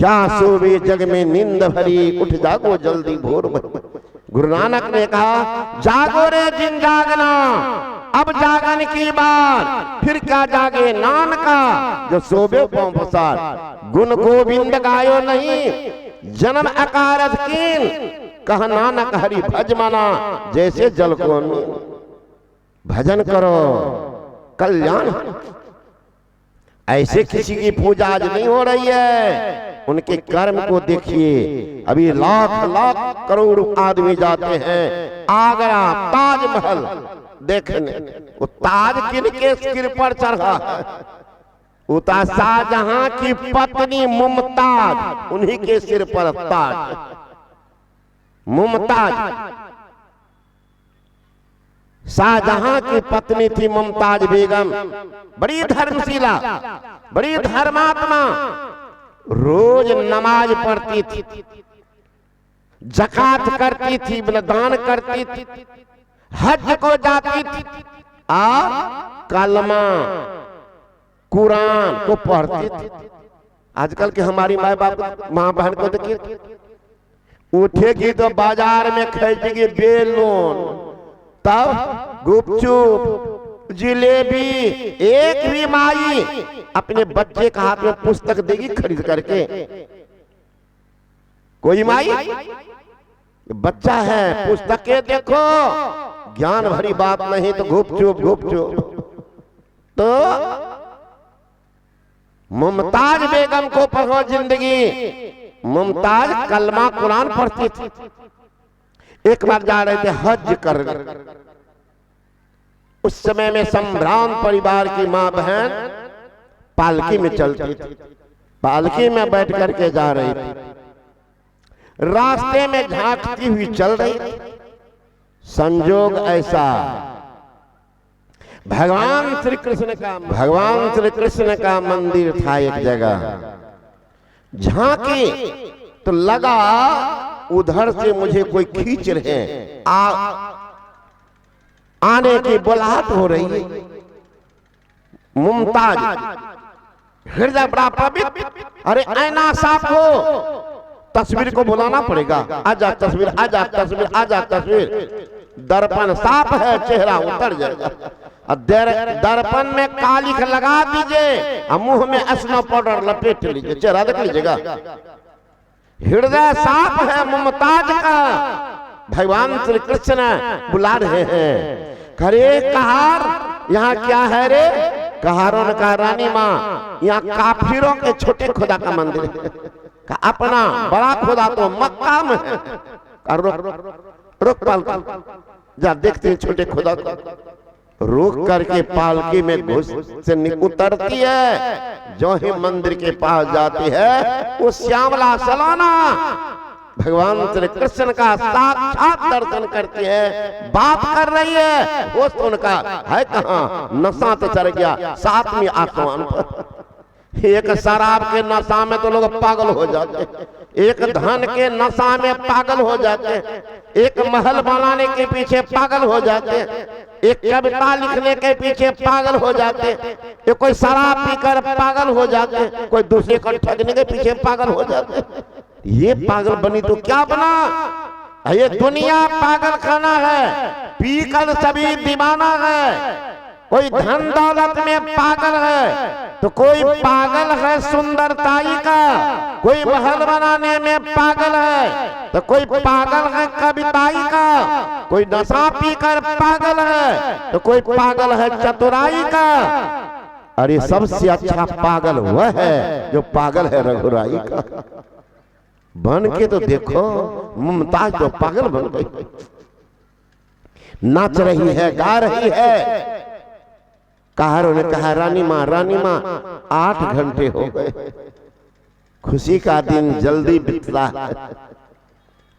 क्या सोवे जग में नींद भरी, उठ जागो जल्दी भोर भरी। गुरु नानक ने कहा जागो रे जिन जागना, अब जागन की बात, फिर क्या जागे नानका, जो सोबे पांव पसार। गुण गोविंद गायो नहीं, जन्म अकारथ कीन, कह नानक हरि भज मना, जैसे जल को नीन। भजन करो कल्याण। ऐसे किसी की पूजा आज नहीं हो रही है, उनके कर्म को देखिए। अभी लाख लाख करोड़ आदमी जाते हैं आगरा ताजमहल देखने, वो ताज किनके सिर पर चढ़ा है? वो शाहजहां की पत्नी मुमताज, उन्हीं के सिर पर ताज। मुमताज शाहजहां की पत्नी थी मुमताज बेगम, बड़ी धर्मशीला, बड़ी धर्मात्मा, रोज नमाज पढ़ती थी, ज़कात करती थी, दान करती थी, हज को जाती थी, कलमा कुरान को पढ़ती थी। आजकल के हमारी माँ बाप माँ बहन को देखिए, उठेगी तो बाजार में खरीदेगी बेलून, तब गुपचुप जिलेबी। एक भी माई अपने बच्चे का हाथ में पुस्तक देगी खरीद करके? कोई माई? बच्चा है, पुस्तकें देखो, ज्ञान भरी बात नहीं तो गुपचुप गुपचुप। तो मुमताज बेगम को पढ़ो जिंदगी। मुमताज कलमा कुरान पढ़ती थी। एक बार जा रहे थे हज करने, उस समय में संभ्रांत परिवार की मां बहन पालकी में चलती थी, पालकी में बैठ करके जा रही थी, रास्ते में झांकती हुई चल रही थी। संजोग ऐसा, भगवान श्री कृष्ण का मंदिर था एक जगह। झांकी तो लगा उधर से मुझे कोई खींच रहे हैं, आने की बुलाहट हो रही है। मुमताज हृदय बड़ा पवित्र, अरे ऐना साफ हो, तस्वीर को बुलाना पड़ेगा, आजा तस्वीर, आजा तस्वीर, आजा तस्वीर। दर्पण साफ है, चेहरा उतर जाएगा। दर्पण में कालिख लगा दीजिए और मुंह में स्नो पाउडर लपेट लीजिए, चेहरा देख लीजिएगा। हृदय साफ है मुमताज का। भगवान श्री कृष्ण बुला रहे हैं, अरे कहार यहाँ क्या है रे? कहारों ने कहा रानी माँ, यहाँ काफिरों के छोटे खुदा का मंदिर है। का अपना बड़ा खुदा तो मक्का में है। रुक पालकी, जा देखते हैं छोटे खुदा को। रोक करके पालकी में घुस से उतरती है, जो ही मंदिर के पास जाती है, वो श्यामला सलाना भगवान श्री कृष्ण का साक्षात दर्शन करती है, बात कर रही है। वो तो उनका है कहाँ, नशा तो चढ़ गया सातवीं आसमान पर। एक शराब के नशा में तो लोग पागल हो जाते हैं, एक धन के नशा में पागल हो जाते हैं, एक महल बनाने के पीछे पागल हो जाते हैं, एक कविता लिखने के पीछे पागल हो जाते हैं, एक कोई शराब पीकर पागल हो जाते हैं, कोई दूसरे को ठगने के पीछे पागल हो जाते हैं। ये पागल बनी तो क्या बना? ये दुनिया पागल खाना है, पीकर सभी दीवाना है। कोई धन दौलत में पागल है तो कोई पागल है सुंदरताई का, कोई महल बनाने में पागल है तो कोई पागल है कविताई का, कोई नशा पीकर पागल है तो कोई पागल है चतुराई का। अरे सबसे अच्छा पागल वह है जो पागल है रघुराई का। बन के तो देखो, मुमताज तो पागल बन गई, नाच रही है, गा रही है। कहारों ने कहा रानी माँ 8 घंटे हो गए, खुशी का दिन जल्दी बीतता है,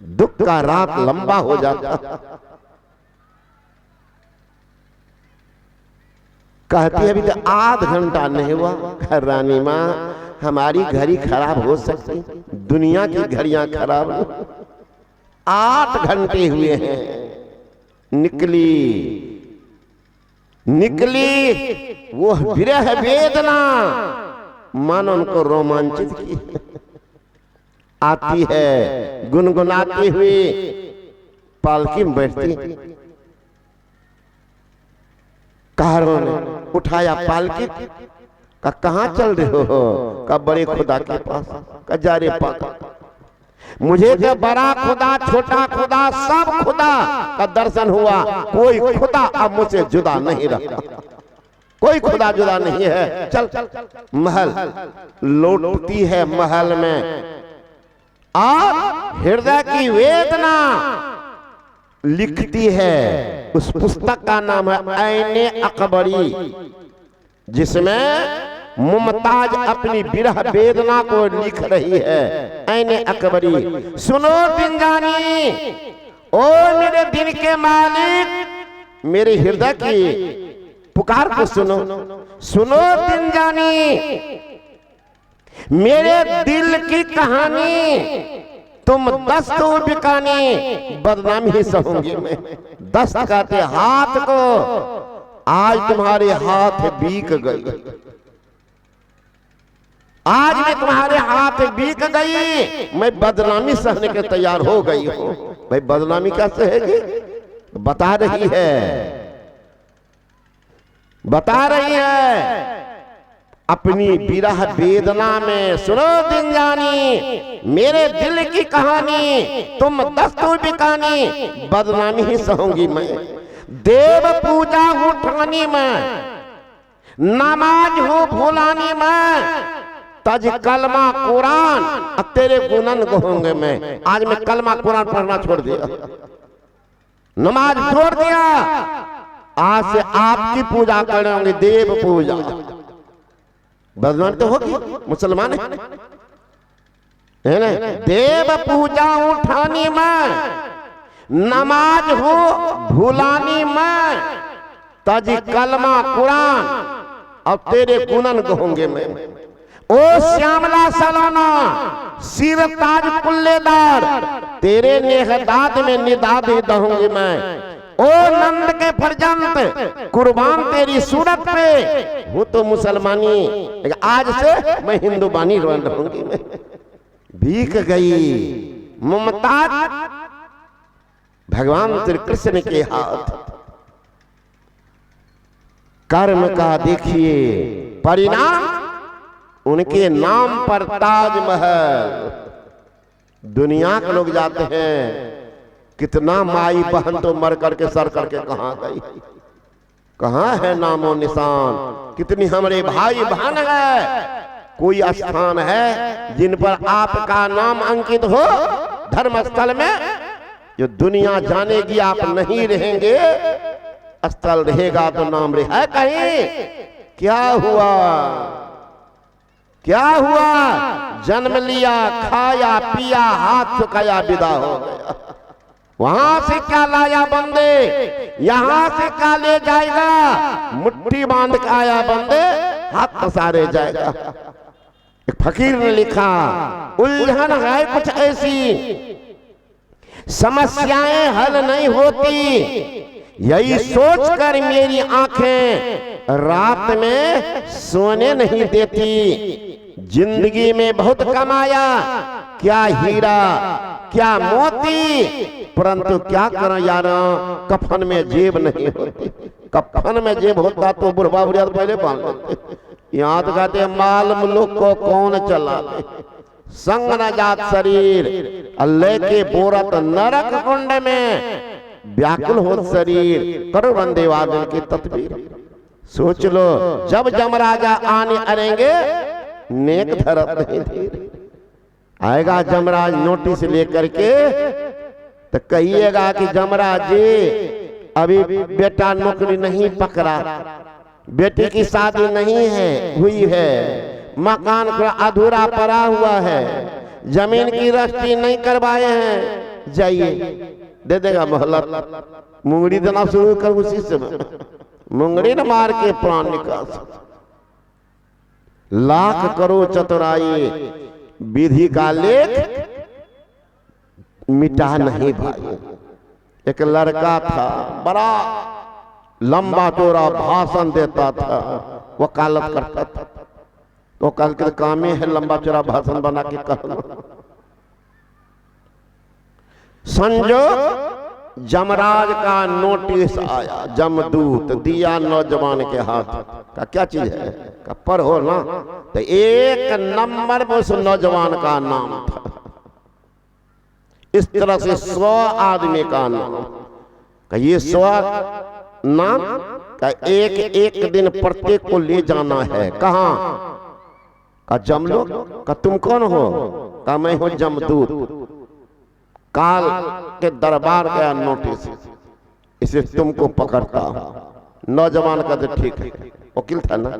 दुख का रात लंबा हो जाता। कहती है अभी तो 8 घंटा नहीं हुआ। रानी माँ हमारी घड़ी खराब हो सकती, दुनिया की घड़ियां खराब नहीं। 8 घंटे हुए हैं, निकली वो विरह वेदना मन उनको रोमांचित की। आती है गुनगुनाती हुई, पालकी में बैठती। कारों ने उठाया पालकी, का कहाँ चल रहे हो? का बड़े खुदा के पास। का जा रे पागल, मुझे तो बड़ा खुदा छोटा खुदा सब खुदा का दर्शन हुआ, कोई खुदा अब मुझसे जुदा नहीं रहा, कोई खुदा जुदा नहीं है। चल महल लौटती है महल में, और हृदय की वेदना लिखती है। उस पुस्तक का नाम है ऐने अकबरी, जिसमें मुमताज अपनी विरह वेदना को लिख रही है। ऐने अकबरी, सुनो दिन जानी, ओ मेरे दिल के मालिक, मेरे हृदय की पुकार को सुनो। सुनो दिन जानी, मेरे दिल की कहानी, तुम दस्त बिकानी, बदनामी ही सहूंगी मैं। दस्त कहते हाथ को, आज तुम्हारे हाथ बीक गई, आज मैं तुम्हारे हाथ बीक गई, मैं बदनामी सहने के तैयार हो गई हूं। भाई बदनामी क्या सहेगी? बता रही है, बता रही है अपनी विरह वेदना में। सुनो दिन जानी, मेरे दिल की कहानी, तुम दस्तूर बिकानी, बदनामी ही सहूंगी मैं। देव पूजा हूं ठानी में, नमाज हूं भुलानी में, तज कलमा कुरान तेरे गुणन कहूंगे मैं। आज मैं कलमा कुरान पढ़ना छोड़ दिया, नमाज छोड़ दिया, आज से आपकी पूजा करेंगे, देव पूजा। बदनाम तो होगी, मुसलमान है ना। देव पूजा उठानी में, नमाज हो भुलानी में, तज कलमा कुरान अब तेरे गुणन कहूंगे मैं। ओ श्यामला सलाना, सिर ताज कुल्लेदार, तेरे नेहदाद में निदाद ही दहूंगी मैं। ओ नंद के फरजंद, कुर्बान तेरी सूरत पे, वो तो मुसलमानी, आज से मैं हिंदू बानी रहूंगी मैं। भीख गई मुमताज भगवान श्री कृष्ण के हाथ। कर्म का देखिए परिणाम, उनके नाम पर ताजमहल। दुनिया के लोग जाते हैं, कितना माई बहन तो मर करके सर करके कहां गई, कहां है नामो निशान। कितनी हमारे भाई बहन है, कोई स्थान है जिन पर आपका नाम अंकित हो धर्मस्थल में, जो दुनिया जानेगी आप नहीं रहेंगे, स्थल रहेगा तो नाम रहे है कहीं। क्या हुआ, क्या हुआ? जन्म लिया, खाया पिया, हाथ चुकाया, विदा हो गया। वहां से क्या लाया बंदे, यहां से क्या ले जाएगा? मुट्ठी बांध के आया बंदे, हाथ पसारे जाएगा। एक फकीर ने लिखा, उलझन है कुछ ऐसी, समस्याएं हल नहीं होती, यही सोचकर मेरी आंखें रात में सोने नहीं देती। जिंदगी में बहुत कमाया, क्या हीरा क्या मोती, परंतु क्या करें यार, कफन में जेब नहीं होती। कफन में जेब होता तो बुढ़वा बुढ़िया तो पहले बांध लेते। यहाँ तो कहते माल मुल्क को कौन चला ले, संग न जात शरीर, लेके बोरत नरक कुंड में, व्याकुल हो शरीर, करो बंदे वादन की तस्वीर। सोच लो जब जमराजा आने अरेंगे, नेक धरत नहीं धीरे आएगा जमराज नोटिस लेकर के, तो कहिएगा कि जमराज जी अभी बेटा नौकरी नहीं पकड़ा, बेटी की शादी नहीं है हुई है, मकान अधूरा पड़ा हुआ है, जमीन की रजिस्ट्री नहीं करवाए हैं, जाइए दे देगा मोहलत। मुंगड़ी देना शुरू कर, उसी से मुंगड़ी न मार के प्राण निकाल। लाख करो चतुराई, विधि का लेख मिटा नहीं भाई। एक लड़का था, बड़ा लंबा चौड़ा भाषण देता था, वकालत करता था। तो कल के काम ही है लंबा चौड़ा भाषण बना के कहना। संजोग जमराज का नोटिस आया, जमदूत दिया नौजवान के हाथ का, क्या चीज है का पर हो ना, तो एक नंबर पर उस नौजवान का नाम था। इस तरह से 100 आदमी का नाम का, ये 100 नाम का एक एक दिन प्रत्येक को ले जाना है। कहां का जमलोक का, तुम कौन हो का, मैं हूं जमदूत, काल के दरबार गया नोटिस, इसे तुमको पकड़ता हूं। नौजवान का तो ठीक है, वकील था ना,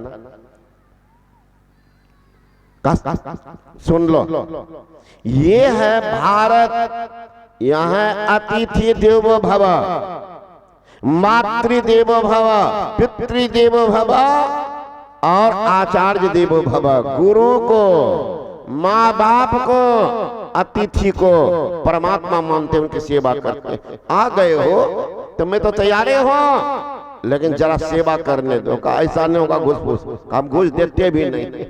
सुन लो, ये है भारत। यहां अतिथि देवो भव, मातृदेवो भव, पितृदेवो भव और आचार्य देवो भव। गुरु को, माँ बाप को, अतिथि को परमात्मा मानते, उनकी सेवा करते। आ गए हो तो मैं तो तैयार हो, लेकिन जरा सेवा करने दो। का ऐसा नहीं होगा घुस फूस, हम घुस देते भी नहीं,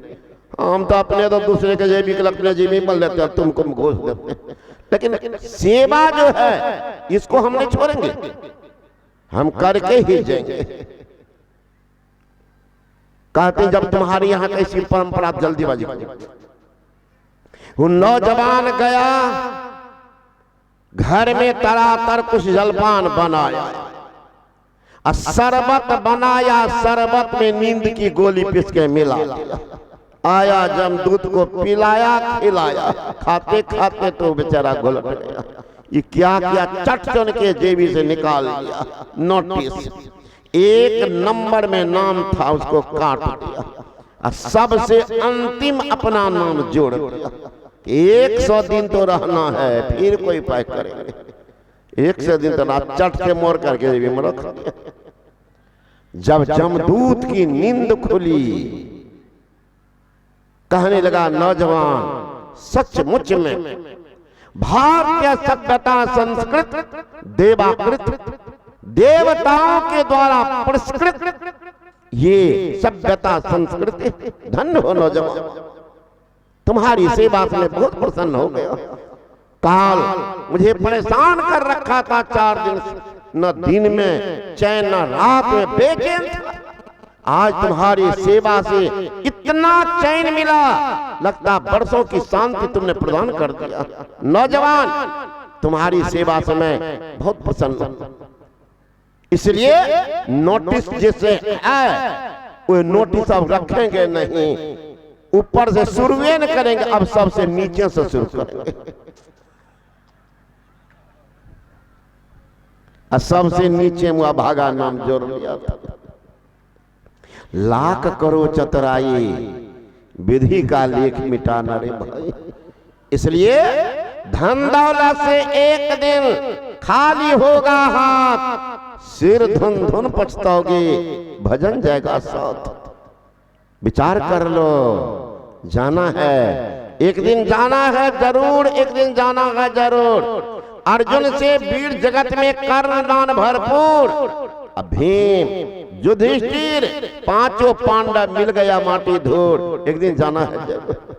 हम तो अपने तो दूसरे के जेबी के अपने जेबी में लेते हैं, तुमको घुस देते। लेकिन सेवा जो है इसको हम नहीं छोड़ेंगे, हम करके ही जाएंगे। कहते जब तुम्हारी यहां कैसी परंपरा, जल्दीबाजी। वो नौजवान गया, घर में तरातर कुछ जलपान बनाया, शरबत बनाया, शरबत में नींद की गोली पीस के मिला दिया। आया जमदूत को पिलाया, खिलाया, खाते खाते तो बेचारा घुलट गया। ये क्या किया, चट चुन के जेबी से निकाल लिया नोटिस, एक नंबर में नाम था, उसको काट दिया और सबसे अंतिम अपना नाम जोड़ दिया। 100 दिन तो रहना है, फिर कोई उपाय करेंगे। 100 दिन तो रात चट के मोड़ करके जेबी में रख दिया। जब जमदूत की नींद खुली, कहने लगा नौजवान, सचमुच में भारतीय सभ्यता संस्कृत देवाकृत, देवताओं के द्वारा पुरस्कृत ये सभ्यता संस्कृति, धन्य हो नौजवान, तुम्हारी सेवा से मैं बहुत प्रसन्न हो गया। काल मुझे परेशान कर रखा था 4 दिन, न दिन में चैन न रात में बेचैन था। आज तुम्हारी सेवा से इतना चैन मिला, लगता वर्षों की शांति तुमने प्रदान कर दिया। नौजवान, तुम्हारी सेवा से मैं बहुत प्रसन्न हूं। इसलिए नोटिस जैसे है वो नोटिस अब रखेंगे नहीं, ऊपर से शुरू न करेंगे, अब सबसे नीचे से शुरू करेंगे। सबसे नीचे मुआ भागा नाम जोड़ लिया था। लाख करो चतुराई, विधि का लेख मिटाना रे भाई। इसलिए धन दौलत से एक दिन खाली होगा हाथ, सिर धुन धुन पछताओगे, भजन जाएगा साथ। विचार कर लो, जाना है, एक दिन जाना है जरूर, एक दिन जाना है जरूर। अर्जुन से वीर जगत में कर्णदान भरपूर, भीम, युधिष्ठिर, 5 पांडव मिल गया माटी धूल, एक दिन जाना है जरूर।